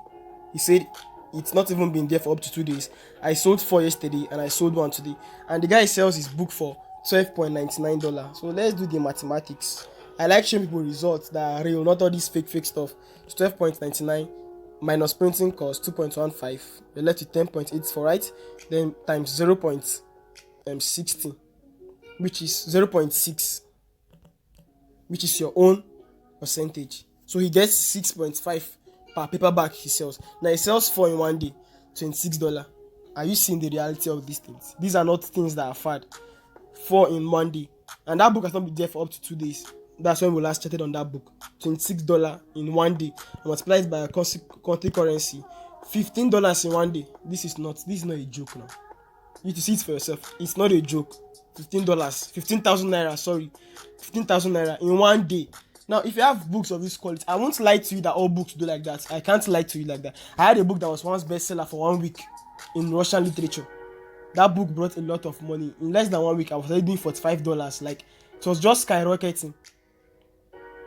He said it's not even been there for up to 2 days. I sold 4 yesterday and I sold 1 today, and the guy sells his book for $12.99. So let's do the mathematics. I like showing people results that are real, not all this fake stuff. It's $12.99 minus printing cost 2.15, you're left with 10.84, right? Then times 0.60, which is 0.6, which is your own percentage. So he gets 6.5 per paperback he sells. Now he sells 4 in 1 day, $26. Are you seeing the reality of these things? These are not things that are fad. 4 in 1 day, and that book has not been there for up to 2 days. That's when we last chatted on that book. $26 in 1 day, multiplied by a country currency, $15 in 1 day. This is not a joke now. You need to see it for yourself. It's not a joke. $15, 15,000 naira. Sorry, 15,000 naira in 1 day. Now, if you have books of this quality, I won't lie to you that all books do like that. I can't lie to you like that. I had a book that was once bestseller for 1 week in Russian literature. That book brought a lot of money. In less than 1 week, I was already doing $45. Like, it was just skyrocketing.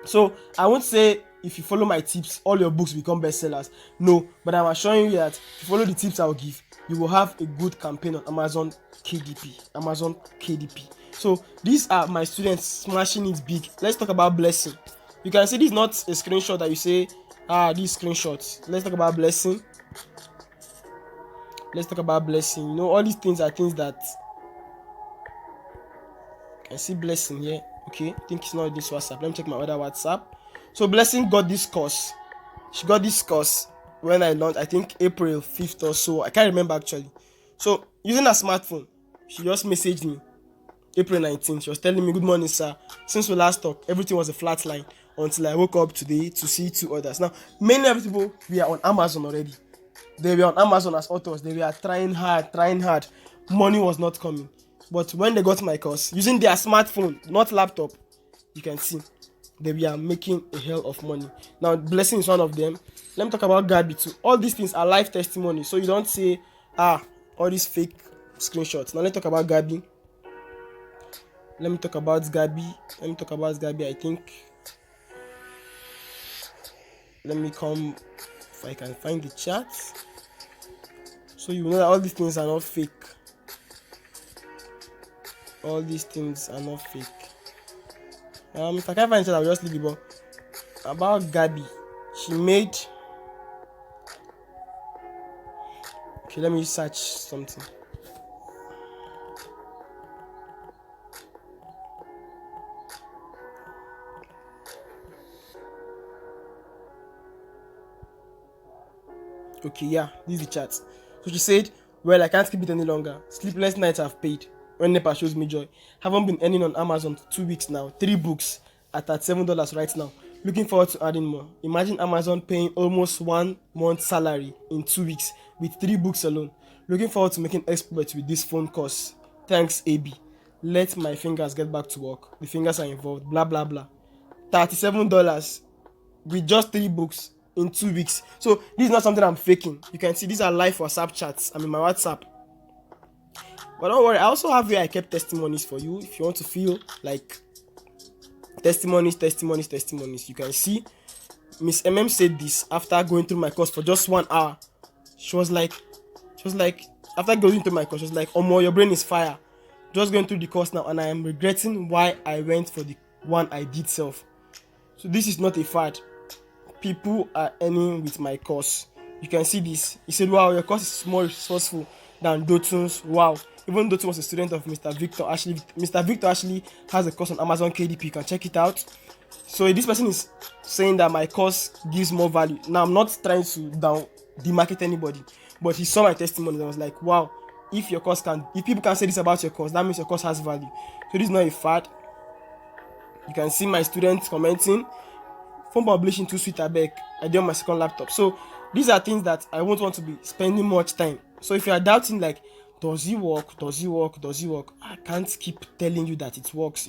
So I won't say if you follow my tips, all your books become bestsellers. No, but I'm assuring you that if you follow the tips I will give, you will have a good campaign on Amazon KDP. So these are my students smashing it big. Let's talk about Blessing. You can see this is not a screenshot that you say, these screenshots. Let's talk about Blessing. You know, all these things are things that I see Blessing here. Okay, I think it's not this WhatsApp. Let me check my other WhatsApp. So Blessing got this course. She got this course when I launched, I think April 5th or so. I can't remember actually. So using her smartphone. She just messaged me April 19th. She was telling me, good morning, sir. Since we last talked, everything was a flat line until I woke up today to see 2 others. Now, many of the people were on Amazon already. They were on Amazon as authors. They were trying hard. Money was not coming. But when they got my course, using their smartphone, not laptop, you can see they were making a hell of money. Now, Blessing is one of them. Let me talk about Gabi too. All these things are live testimony. So you don't say, all these fake screenshots. Now, let's talk about Gabi. I think. Let me come, if I can find the chat. So you know that all these things are not fake. If I can't find it, I'll just leave it. But about Gabi, she made. Okay, let me search something. Okay, yeah, this is the chat. So she said, well, I can't keep it any longer. Sleepless nights I've paid. When NEPA shows me joy. Haven't been earning on Amazon for 2 weeks now. 3 books at $37 right now. Looking forward to adding more. Imagine Amazon paying almost 1 month's salary in 2 weeks with 3 books alone. Looking forward to making exploits with this phone course. Thanks, AB. Let my fingers get back to work. The fingers are involved. Blah, blah, blah. $37 with just 3 books in 2 weeks. So this is not something I'm faking. You can see these are live WhatsApp chats. I'm in my WhatsApp. But don't worry, I also have where I kept testimonies for you. If you want to feel like testimonies, you can see Miss MM said this after going through my course for just 1 hour. She was like, after going through my course, she was like, Omo, your brain is fire. Just going through the course now, and I am regretting why I went for the one I did self. So this is not a fad. People are earning with my course. You can see this. He said, wow, your course is more resourceful than Dotun's. Wow. Even Dotun was a student of Mr. Victor. Mr. Victor actually has a course on Amazon KDP. You can check it out. So this person is saying that my course gives more value. Now, I'm not trying to demarket anybody, but he saw my testimony and was like, wow, if people can say this about your course, that means your course has value. So this is not a fad. You can see my students commenting. Phone publishing too sweet, I beg. I did on my second laptop. So these are things that I won't want to be spending much time. So if you are doubting, like, does it work? I can't keep telling you that it works.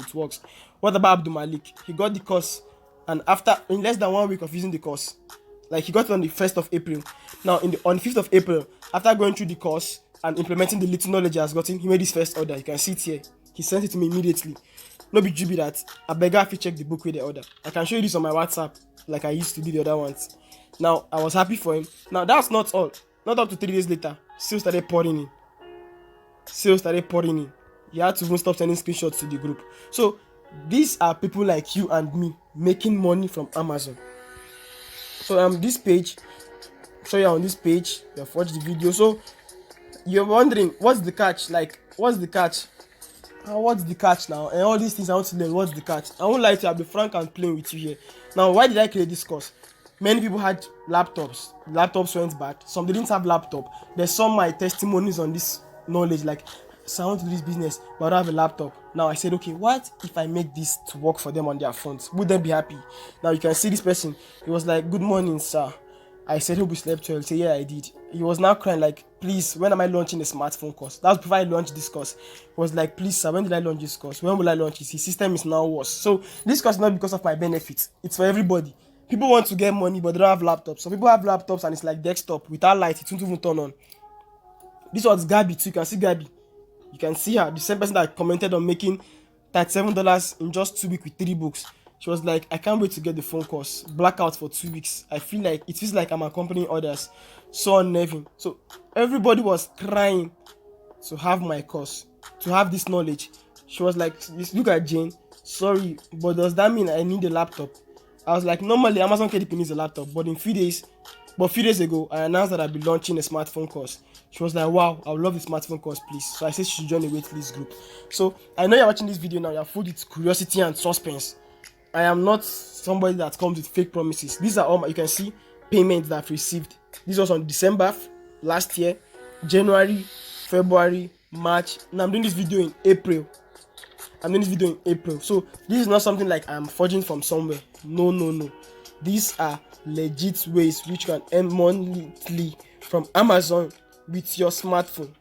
What about Abdul Malik? He got the course, and in less than 1 week of using the course, like, he got it on the 1st of April. Now on the 5th of April, after going through the course and implementing the little knowledge he has gotten, he made his first order. You can see it here. He sent it to me immediately. No be GB that. I beg if you check the book with the order. I can show you this on my WhatsApp like I used to do the other ones. Now I was happy for him. Now that's not all. Not up to 3 days later, sales started pouring in. You had to even stop sending screenshots to the group. So these are people like you and me making money from Amazon. So this page, show you on this page, you have watched the video. So you're wondering, what's the catch? Like, what's the catch? What's the catch now? And all these things I want to learn, what's the catch? I won't lie to you, I'll be frank and plain with you here. Now, why did I create this course? Many people had laptops. Laptops went bad. Some didn't have laptop. There's some my testimonies on this knowledge, like, so I want to do this business, but I don't have a laptop. Now I said, okay, what if I make this to work for them on their phones? Would they be happy? Now you can see this person. He was like, good morning, sir. I said, hope you slept well. He said, yeah, I did. He was now crying like, please, when am I launching a smartphone course? That was before I launched this course. He was like, please, sir, when did I launch this course? When will I launch it? His system is now worse. So this course is not because of my benefits. It's for everybody. People want to get money, but they don't have laptops. So people have laptops and it's like desktop. Without light, it won't even turn on. This was Gabi too. You can see Gabi. You can see her. The same person that commented on making $37 in just 2 weeks with 3 books. She was like, I can't wait to get the phone course. Blackout for 2 weeks. It feels like I'm accompanying others. So unnerving. So everybody was crying to have my course, to have this knowledge. She was like, look at Jane. Sorry, but does that mean I need a laptop? I was like, normally Amazon KDP needs a laptop, but a few days ago, I announced that I'd be launching a smartphone course. She was like, wow, I would love the smartphone course, please. So I said she should join a waitlist group. So I know you're watching this video now, you're full with curiosity and suspense. I am not somebody that comes with fake promises. These are all you can see payments that I've received. This was on December last year, January, February, March. Now I'm doing this video in April. So this is not something like I'm forging from somewhere. No. These are legit ways which you can earn monthly from Amazon with your smartphone.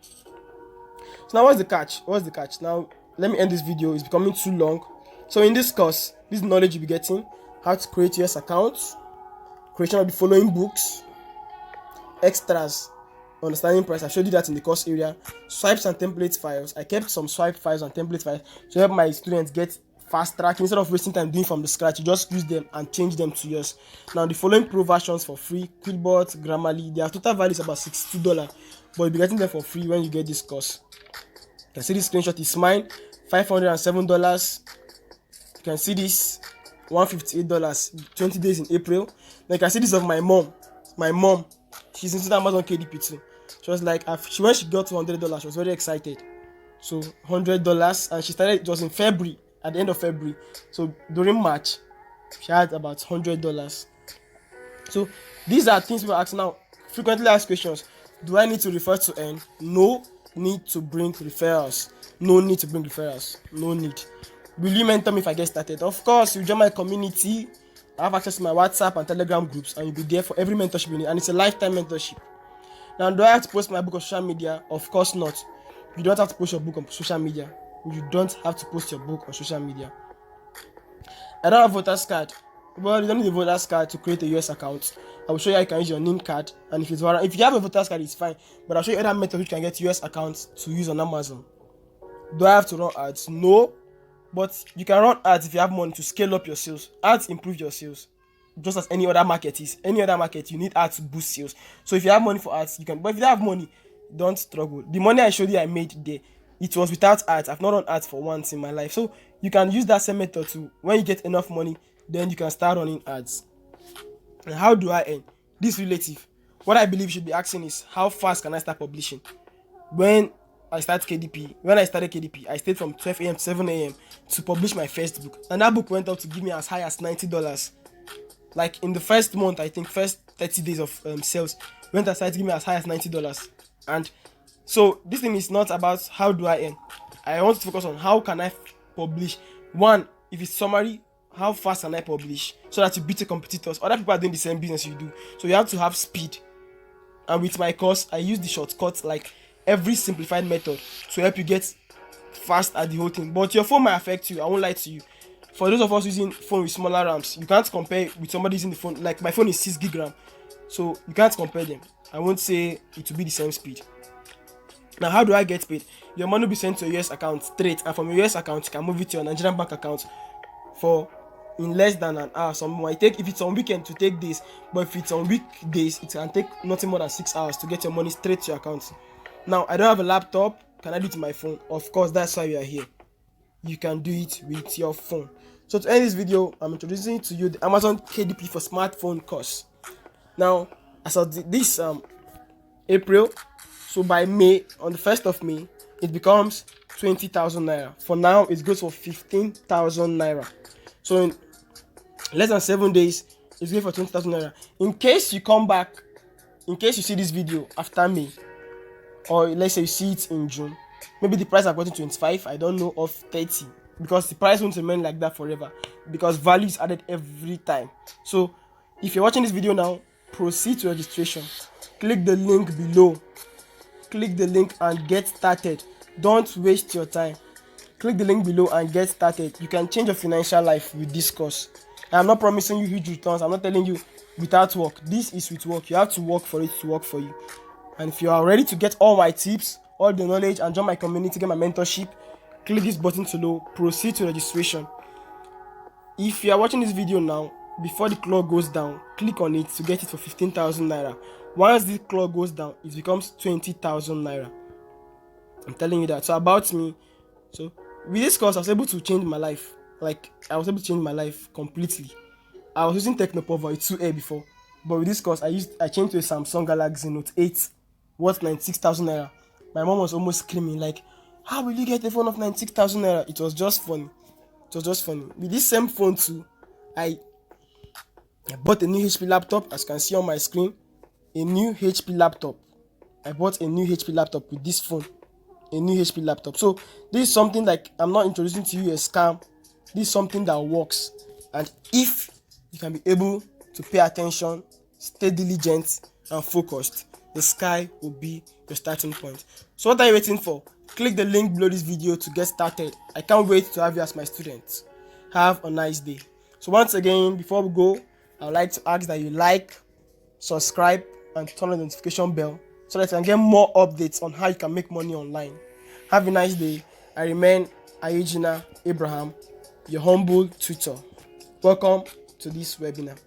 So now what's the catch? Now let me end this video. It's becoming too long. So in this course, this knowledge you'll be getting: how to create US accounts, creation of the following books, extras, understanding price. I showed you that in the course area. Swipes and template files. I kept some swipe files and template files to help my students get fast track. Instead of wasting time doing from the scratch, you just use them and change them to yours. Now the following pro versions for free: Quillbot, Grammarly. Their total value is about $62, but you'll be getting them for free when you get this course. You can see this screenshot is mine, $507. You can see this, $158, 20 days in April. Now you can see this of my mom. She's into Amazon KDP too. She was like, when she got to $100, she was very excited. So $100, and she started. It was in February, at the end of February. So during March, she had about $100. So these are things people are asking now. Frequently asked questions: do I need to refer to earn? No need to bring referrals. No need. Will you mentor me if I get started? Of course, you join my community. I have access to my WhatsApp and Telegram groups, and you'll be there for every mentorship you need, and it's a lifetime mentorship. Now, do I have to post my book on social media? Of course not. You don't have to post your book on social media. I don't have voters card. Well, you don't need a voters card to create a US account. I will show you how you can use your NIN card, and if you have a voters card, it's fine. But I'll show you other methods which can get US accounts to use on Amazon. Do I have to run ads? No. But you can run ads if you have money to scale up your sales. Ads improve your sales, just as any other market is. Any other market, you need ads to boost sales. So if you have money for ads, you can. But if you don't have money, don't struggle. The money I showed you I made there, it was without ads. I've not run ads for once in my life. So you can use that same method too. When you get enough money, then you can start running ads. And how do I earn? This relative. What I believe you should be asking is, how fast can I start publishing? When I started KDP, I stayed from 12 a.m. to 7 a.m. to publish my first book. And that book went out to give me as high as $90. Like in the first month, I think first 30 days of sales, went aside to give me as high as $90. And so this thing is not about how do I earn. I want to focus on how can I publish. One, if it's summary, how fast can I publish so that you beat your competitors? Other people are doing the same business you do. So you have to have speed. And with my course, I use the shortcuts, like every simplified method, to help you get fast at the whole thing. But your phone might affect you. I won't lie to you. For those of us using phone with smaller RAMs, you can't compare with somebody using the phone. Like my phone is 6 gig RAM, so you can't compare them. I won't say it will be the same speed. Now, how do I get paid? Your money will be sent to your US account straight, and from your US account, you can move it to your Nigerian bank account in less than an hour. Some might take, if it's on weekend, to take days, but if it's on weekdays, it can take nothing more than 6 hours to get your money straight to your account. Now, I don't have a laptop. Can I do it on my phone? Of course, that's why we are here. You can do it with your phone. So to end this video, I'm introducing to you the Amazon KDP for smartphone course. Now, as of this April, so by May, on the 1st of May, it becomes 20,000 naira. For now, it goes for 15,000 naira. So in less than 7 days, it's going for 20,000 naira. In case you come back, in case you see this video after May, or let's say you see it in June, maybe the price I've gotten 25, I don't know, of 30, because the price won't remain like that forever, because value is added every time. So if you're watching this video now, proceed to registration. Click the link below. Click the link and get started. Don't waste your time. Click the link below and get started. You can change your financial life with this course. I'm not promising you huge returns. I'm not telling you without work. This is with work. You have to work for it to work for you. And if you are ready to get all my tips, all the knowledge, and join my community, get my mentorship, click this button below. Proceed to registration. If you are watching this video now, before the clock goes down, click on it to get it for 15,000 naira. Once the clock goes down, it becomes 20,000 naira. I'm telling you that. So about me, so with this course, I was able to change my life. Like, I was able to change my life completely. I was using Technopower 2A before, but with this course, I changed to a Samsung Galaxy Note 8, worth 96,000 naira. My mom was almost screaming like, how will you get a phone of 96,000 naira? It was just funny. With this same phone too, I bought a new HP laptop, as you can see on my screen. A new HP laptop. I bought a new HP laptop with this phone. a new HP laptop. So this is something like I'm not introducing to you a scam. This is something that works, and if you can be able to pay attention, stay diligent and focused, the sky will be your starting point. So what are you waiting for? Click the link below this video to get started. I can't wait to have you as my student. Have a nice day. So once again, before we go, I would like to ask that you like, subscribe and turn on the notification bell so that you can get more updates on how you can make money online. Have a nice day. I remain Aijina Abraham, your humble tutor. Welcome to this webinar.